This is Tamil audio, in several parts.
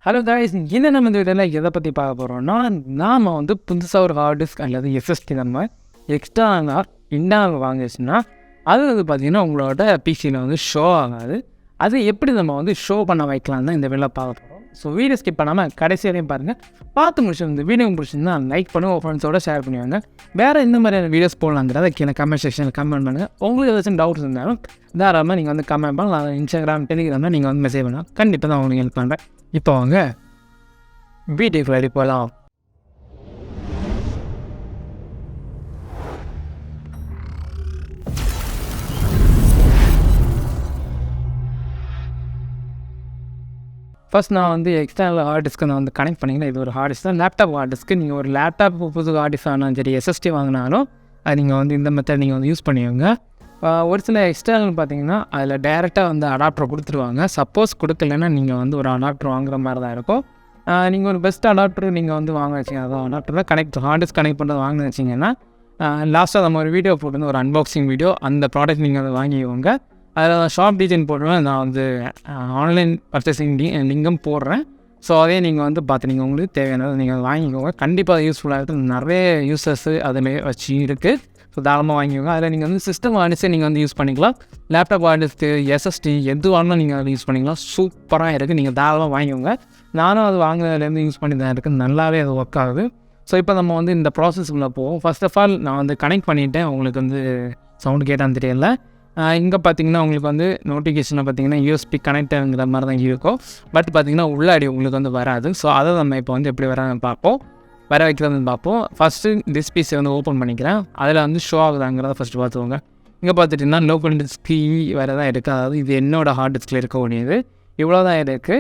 ஹலோ காய்ஸ், என்ன நம்ம இந்த வீடியோவில் எதை பற்றி பார்க்க போகிறோம்னா, நாம் வந்து புதுசாக ஒரு ஹார்ட் டிஸ்க் அல்லது எஸ்எஸ்டி நம்ம எக்ஸ்ட்ரா இன்டாக வாங்கிச்சுன்னா அது வந்து பார்த்திங்கன்னா உங்களோட பிசியில் வந்து ஷோ ஆகாது. அது எப்படி நம்ம வந்து ஷோ பண்ண வைக்கலாம் தான் இந்த வீடியோவில் பார்க்க போகிறோம். ஸோ வீடியோ ஸ்கிப் பண்ணாமல் கடைசி வரையும் பாருங்கள். பார்த்து முடிச்சு இந்த வீடியோ பிடிச்சிருந்தா லைக் பண்ணி உங்கள் ஃப்ரெண்ட்ஸோட ஷேர் பண்ணுவாங்க. வேறு எந்த மாதிரியான வீடியோஸ் போடலாங்கிறத கீழே கமெண்ட் செக்ஷனில் கமெண்ட் பண்ணுங்கள். உங்களுக்கு ஏதாச்சும் டவுட்ஸ் இருந்தாலும் தாராளமாக நீங்கள் வந்து கமெண்ட் பண்ணலாம். இன்ஸ்டாகிராம், டெலிகிராமில் நீங்கள் வந்து மெசேஜ் பண்ணலாம். கண்டிப்பாக தான் உங்களுக்கு ஹெல்ப் பண்ணுறேன். இப்போ வாங்க வீடியோக்கு போகலாம். ஃபர்ஸ்ட் நான் வந்து எக்ஸ்டர்னல் ஹார்ட் டிஸ்க்கு நான் வந்து கனெக்ட் பண்ணிங்கன்னா, இது ஒரு ஹார்ட் டிஸ்க் தான், லேப்டாப் ஹார்ட் டிஸ்க்கு. நீங்கள் ஒரு லேப்டாப் புது ஹார்ட் டிஸ்க் ஆனாலும் சரி, எஸ்எஸ்டி வாங்கினாலும் அது நீங்கள் வந்து இந்த மெத்தட் நீங்கள் வந்து யூஸ் பண்ணுவீங்க. ஒரு சில எக்ஸ்டர்னல் பார்த்தீங்கன்னா அதில் டேரெக்டாக வந்து அடாப்டர் கொடுத்துருவாங்க. சப்போஸ் கொடுக்கலன்னா நீங்கள் வந்து ஒரு அடாப்டர் வாங்குற மாதிரி தான் இருக்கும். நீங்கள் ஒரு பெஸ்ட் அடாப்டர் நீங்கள் வந்து வாங்க வச்சிங்க, அதான் அடாப்டரில் கனெக்ட் ஹார்ட் டிஸ்க் கனெக்ட் பண்ணுறது வாங்கினு வச்சிங்கன்னா, லாஸ்ட்டாக நம்ம ஒரு வீடியோ போட்டு ஒரு அன்பாக்சிங் வீடியோ, அந்த ப்ராடக்ட் நீங்கள் வந்து வாங்கிக்கோங்க. அதில் ஷாப் டீட்டெயில் போடுவேன். நான் வந்து ஆன்லைன் பர்ச்சேசிங் லிங்கும் போடுறேன். ஸோ அதே நீங்கள் வந்து பார்த்து நீங்கள் உங்களுக்கு தேவையானதை நீங்கள் வாங்கிக்கோங்க. கண்டிப்பாக யூஸ்ஃபுல்லாக இருக்குது. நிறைய யூசர்ஸு அதில் வச்சு இருக்குது. ஸோ தாராளமாக வாங்கிக்கோங்க. அதில் நீங்கள் வந்து சிஸ்டம் ஹார்டிஸ்க்கு நீங்கள் வந்து யூஸ் பண்ணிக்கலாம். லேப்டாப் ஹார்டிஸ்க்கு, எஸ்எஸ்டி எது வாங்கினா நீங்கள் அதில் யூஸ் பண்ணிக்கலாம். சூப்பராக இருக்குது. நீங்கள் தாராளமாக வாங்கிக்கோங்க. நானும் அது வாங்கினதுலேருந்து யூஸ் பண்ணி தான் இருக்குது. நல்லாவே அது ஒர்க் ஆகுது. ஸோ இப்போ நம்ம வந்து இந்த ப்ராசஸ்க்குள்ளே போவோம். ஃபர்ஸ்ட் ஆஃப் ஆல் நான் வந்து கனெக்ட் பண்ணிவிட்டேன். உங்களுக்கு வந்து சவுண்டு கேட்டான்னு தெரியல. இங்கே பார்த்தீங்கன்னா உங்களுக்கு வந்து நோட்டிஃபிகேஷனில் பார்த்தீங்கன்னா யூஎஸ்பி கனெக்டருங்கிற மாதிரி தான் இருக்கும். பட் பார்த்தீங்கன்னா உள்ளாடி உங்களுக்கு வந்து வராது. ஸோ அதை நம்ம இப்போ வந்து எப்படி வர வைக்கிறதுன்னு பார்ப்போம். ஃபஸ்ட்டு டிஸ் பிசி வந்து ஓப்பன் பண்ணிக்கிறேன். அதில் வந்து ஷோ ஆகுதாங்கிறத ஃபஸ்ட்டு பார்த்துக்கோங்க. இங்கே பார்த்துட்டிங்கன்னா லோக்கல் டிஸ்க் வேறு தான் இருக்குது. அதாவது இது என்னோடய ஹார்ட் டிஸ்கில் இருக்கக்கூடியது. இவ்வளோ தான் இருக்குது.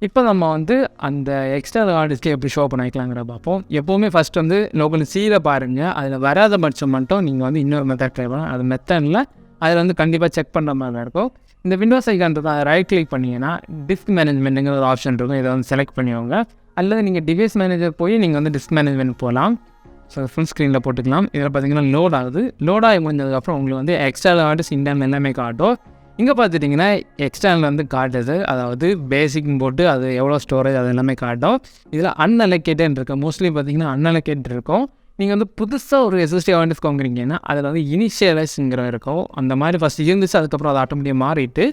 இப்போ நம்ம வந்து அந்த எக்ஸ்டர்னல் ஹார்ட் டிஸ்க்கை எப்படி ஷோ பண்ண வைக்கலாங்கிற பார்ப்போம். எப்போவுமே ஃபஸ்ட் வந்து லோக்கல் சியில் பாருங்கள். அதில் வராத பட்சம் மட்டும் நீங்கள் வந்து இன்னொரு மெத்தட் ட்ரை பண்ணலாம். அது மெத்தடில் அதில் வந்து கண்டிப்பாக செக் பண்ணுற மாதிரி தான் இருக்கும். இந்த விண்டோஸ் ஐக்கான்றது தான் ரைட் கிளிக் பண்ணிங்கன்னா டிஸ்க் மேனேஜ்மெண்ட்டுங்கிற ஒரு ஆப்ஷன் இருக்கும். இதை வந்து செலக்ட் பண்ணிக்கோங்க. அல்லது நீங்கள் டிவைஸ் மேனேஜர் போய் நீங்கள் வந்து டிஸ்க் மேனேஜ்மெண்ட் போகலாம். ஸோ ஃபுல் ஸ்க்ரீனில் போட்டுக்கலாம். இதில் பார்த்தீங்கன்னா லோட் ஆகுது. லோடாகி முடிஞ்சதுக்கப்புறம் உங்களுக்கு வந்து எக்ஸ்டர்னல் ஹார்ட் இன்டர்னல் எல்லாமே காட்டும். இங்கே பார்த்துட்டிங்கன்னா எக்ஸ்டர்னல் வந்து காட்டுது. அதாவது பேசிக்னு போட்டு அது எவ்வளோ ஸ்டோரேஜ் அது எல்லாமே காட்டும். இதில் அன்அலோகேட்டட் இருக்குது. மோஸ்ட்லி பார்த்தீங்கன்னா அன்அலோகேட்டட் இருக்கும். நீங்கள் வந்து புதுசாக ஒரு எஸ்எஸ்டி ஹார்ட் டிஸ்க் வாங்குறீங்கன்னா அதில் வந்து இனிஷியலைஸுங்கிற இருக்கும். அந்த மாதிரி ஃபஸ்ட்டு இருந்துச்சு. அதுக்கப்புறம் அது ஆட்டோமேட்டிக்காக மாறிட்டு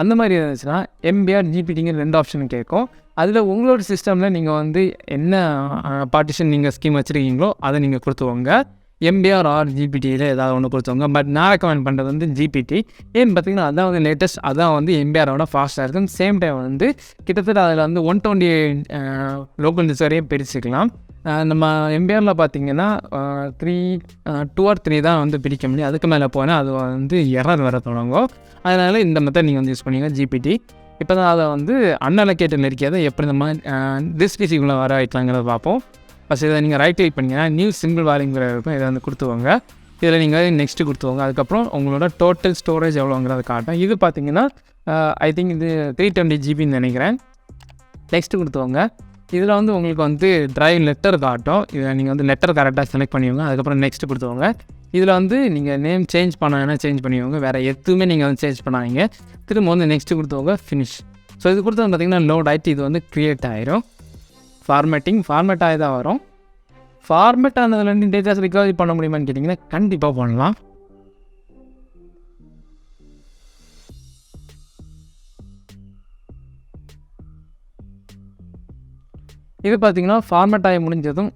அந்த மாதிரி இருந்துச்சுன்னா எம்பிஆர் ஜிபிடிங்கிற 2 ஆப்ஷன் கேட்கும். அதில் உங்களோட சிஸ்டமில் நீங்கள் வந்து என்ன பார்ட்டிஷன் நீங்கள் ஸ்கீம் வச்சுருக்கீங்களோ அதை நீங்கள் கொடுத்துவோங்க. எம்பிஆர் ஆர் ஜிபிடியில் ஏதாவது ஒன்று கொடுத்துவோங்க. பட் நான் ரெக்கமெண்ட் பண்ணுறது வந்து ஜிபிடி. ஏன்னு பார்த்தீங்கன்னா அதான் வந்து லேட்டஸ்ட், அதான் வந்து எம்பிஆரோட ஃபாஸ்ட்டாக இருக்கும். சேம் டைம் வந்து கிட்டத்தட்ட அதில் வந்து 128 லோக்கல் டிஸ்க் வரையும் பிரிச்சுக்கலாம். நம்ம எம்பிஆரில் பார்த்தீங்கன்னா 2 or 3 தான் வந்து பிரிக்க முடியும். அதுக்கு மேலே போனால் அது வந்து எரர் வர தொடங்கும். அதனால் இந்த மெத்தட் நீங்கள் வந்து யூஸ் பண்ணிங்க ஜிபிடி. இப்போ தான் அதை வந்து அன்அலோகேட்டட் இருக்கிறத எப்படி நம்ம டிஸ்க் பிசிக்குள்ளே வர வைக்கலாங்கிறத பார்ப்போம். ஃபஸ்ட் இதை நீங்கள் ரைட் கிளிக் பண்ணிங்கன்னா நியூ சிங்கிள் வால்யூங்கிற இருக்கும். இதை வந்து கொடுத்துவோங்க. இதில் நீங்கள் நெக்ஸ்ட்டு கொடுத்துவோங்க. அதுக்கப்புறம் உங்களோட டோட்டல் ஸ்டோரேஜ் எவ்வளோங்கிறத காட்டும். இது பார்த்தீங்கன்னா ஐ திங்க் இது 320 ஜிபின்னு நினைக்கிறேன். நெக்ஸ்ட்டு கொடுத்துவோங்க. இதில் வந்து உங்களுக்கு வந்து ட்ரைவ் லெட்டர் காட்டும். இதில் நீங்கள் வந்து லெட்டர் கரெக்டாக செலக்ட் பண்ணிக்கோங்க. அதுக்கப்புறம் நெக்ஸ்ட்டு கொடுத்துவோங்க. இதில் வந்து நீங்கள் நேம் சேஞ்ச் பண்ணாங்கன்னா சேஞ்ச் பண்ணிக்கோங்க. வேறு எதுவுமே நீங்கள் வந்து சேஞ்ச் பண்ணாதீங்க. திரும்ப வந்து நெக்ஸ்ட்டு கொடுத்துவோங்க. ஃபினிஷ். ஸோ இது கொடுத்தது பார்த்திங்கன்னா லோட் ஆகிட்டு இது வந்து க்ரியேட் ஆகிரும். ஃபார்மேட் ஆகி தான் வரும். ஃபார்மேட் ஆனதுலேருந்து டேட்டாஸ் ரிகவரி பண்ண முடியுமான்னு கேட்டிங்கன்னா கண்டிப்பாக பண்ணலாம். இது பார்த்திங்கன்னா ஃபார்மேட் ஆகி முடிஞ்சதும்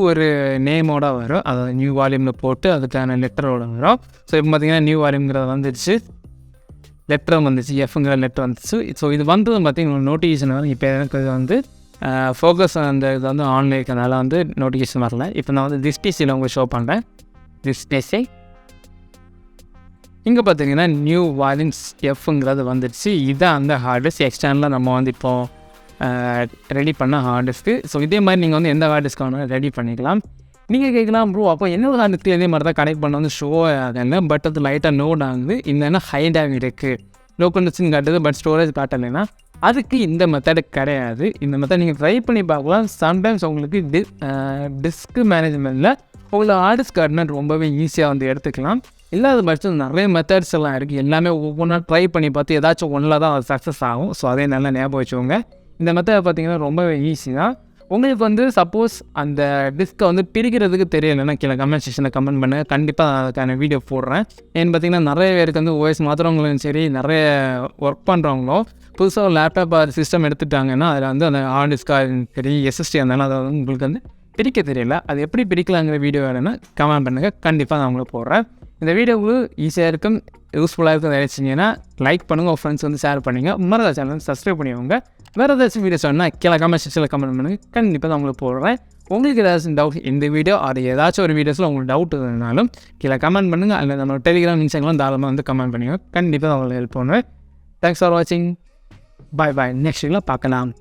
ஒரு நேமோட வரும். அதாவது நியூ வால்யூமில் போட்டு அதுக்கான லெட்டரோட வரும். ஸோ இப்போ பார்த்திங்கன்னா நியூ வால்யூம்ங்கிறது வந்துடுச்சு. லெட்டரும் வந்துச்சு, எஃப்ங்கிற லெட்டர் வந்துச்சு. ஸோ இது வந்ததும் பார்த்திங்கன்னா நோட்டிஃபிகேஷன் வரும். இப்போ எனக்கு இது வந்து ஃபோக்கஸ் அந்த இது வந்து ஆன்லைன் இருக்கிறதுனால வந்து நோட்டிஃபிகேஷன் வரல. இப்போ நான் வந்து டிஸ் பிசியில் உங்களுக்கு ஷோ பண்ணுறேன். டிஸ் பிசி இங்கே பார்த்திங்கன்னா நியூ வால்யூம்ஸ் எஃப்ங்கிறது வந்துடுச்சு. இதுதான் அந்த ஹார்ட் டிஸ்க் எக்ஸ்டர்னலாக நம்ம வந்து இப்போது ரெடி பண்ண ஹார்ட் டிஸ்க்கு. ஸோ இதே மாதிரி நீங்கள் வந்து எந்த ஹார்ட் டிஸ்க் வேணாலும் ரெடி பண்ணிக்கலாம். நீங்கள் கேட்கலாம் ப்ரோ, அப்போ என்ன ஹார்ட் டிஸ்க்கு இதே மாதிரி தான் கனெக்ட் பண்ண வந்து ஷோ ஆகலை. பட் அது லைட்டாக நோட் ஆகுது. இல்லைன்னா ஹைடாக இருக்குது, லோக்கல் டிஸ்க்னு காட்டுது, பட் ஸ்டோரேஜ் காட்டலைன்னா அதுக்கு இந்த மெத்தடு கிடையாது. இந்த மெத்தட் நீங்கள் ட்ரை பண்ணி பார்க்கலாம். சம்டைம்ஸ் உங்களுக்கு டிஸ்க் மேனேஜ்மெண்ட்டில் உங்களை ஹார்ட் டிஸ்க் காட்டினா ரொம்பவே ஈஸியாக வந்து எடுத்துக்கலாம். இல்லாத பட்சம் நிறைய மெத்தட்ஸ் எல்லாம் இருக்குது. எல்லாமே ஒவ்வொன்றா ட்ரை பண்ணி பார்த்து ஏதாச்சும் ஒன்றில் தான் அது சக்ஸஸ் ஆகும். ஸோ அதே நல்லா ஞாபகம் வச்சுக்கோங்க. இந்த மெத்தட் பார்த்திங்கன்னா ரொம்பவே ஈஸி தான். உங்களுக்கு வந்து சப்போஸ் அந்த டிஸ்கை வந்து பிரிக்கிறதுக்கு தெரியலைன்னா கீழே கமெண்ட் செக்ஷனில் கமெண்ட் பண்ணுங்கள். கண்டிப்பாக அதுக்கான வீடியோ போடுறேன். ஏன்னு பார்த்திங்கன்னா நிறைய பேருக்கு வந்து ஓஎஸ் மாற்றுறவங்களும் சரி, நிறைய ஒர்க் பண்ணுறவங்களோ புதுசாக ஒரு லேப்டாப் சிஸ்டம் எடுத்துட்டாங்கன்னா அதில் வந்து அந்த ஹார்ட் டிஸ்காக சரி எஸ்எஸ்டி இருந்தாலும் அதை வந்து உங்களுக்கு வந்து பிரிக்க தெரியல. அது எப்படி பிரிக்கலாங்கிற வீடியோ வேணுன்னா கமெண்ட் பண்ணுங்கள். கண்டிப்பாக நான் உங்களுக்கு போடுறேன். இந்த வீடியோ உங்களுக்கு ஈஸியாக இருக்கும், யூஸ்ஃபுல்லாக இருக்கும் நினைச்சிங்கன்னா லைக் பண்ணுங்கள், உங்கள் ஃப்ரெண்ட்ஸ் வந்து ஷேர் பண்ணுங்கள். மறக்காத சேனல் சப்ஸ்கிரைப் பண்ணிக்கோங்க. வேறு ஏதாச்சும் வீடியோஸ் வேணுன்னா கீழே கமெண்ட் செக்ஷனில் கமெண்ட் பண்ணுங்கள். கண்டிப்பாக தான் உங்களுக்கு போடுறேன். உங்களுக்கு ஏதாச்சும் டவுட் இந்த வீடியோ அது ஏதாச்சும் ஒரு வீடியோஸில் உங்களுக்கு டவுட் இருந்தாலும் கீழே கமெண்ட் பண்ணுங்கள். அதில் நம்ம டெலிகிராம் இன்ஸ்டாகிராம் தாராளமாக வந்து கமெண்ட் பண்ணுங்கள். கண்டிப்பாக தான் உங்களுக்கு ஹெல்ப் பண்ணுவேன். தேங்க்ஸ் ஃபார் வாட்சிங். பாய் பாய். நெக்ஸ்ட் வீடியோவில் பார்க்கலாம்.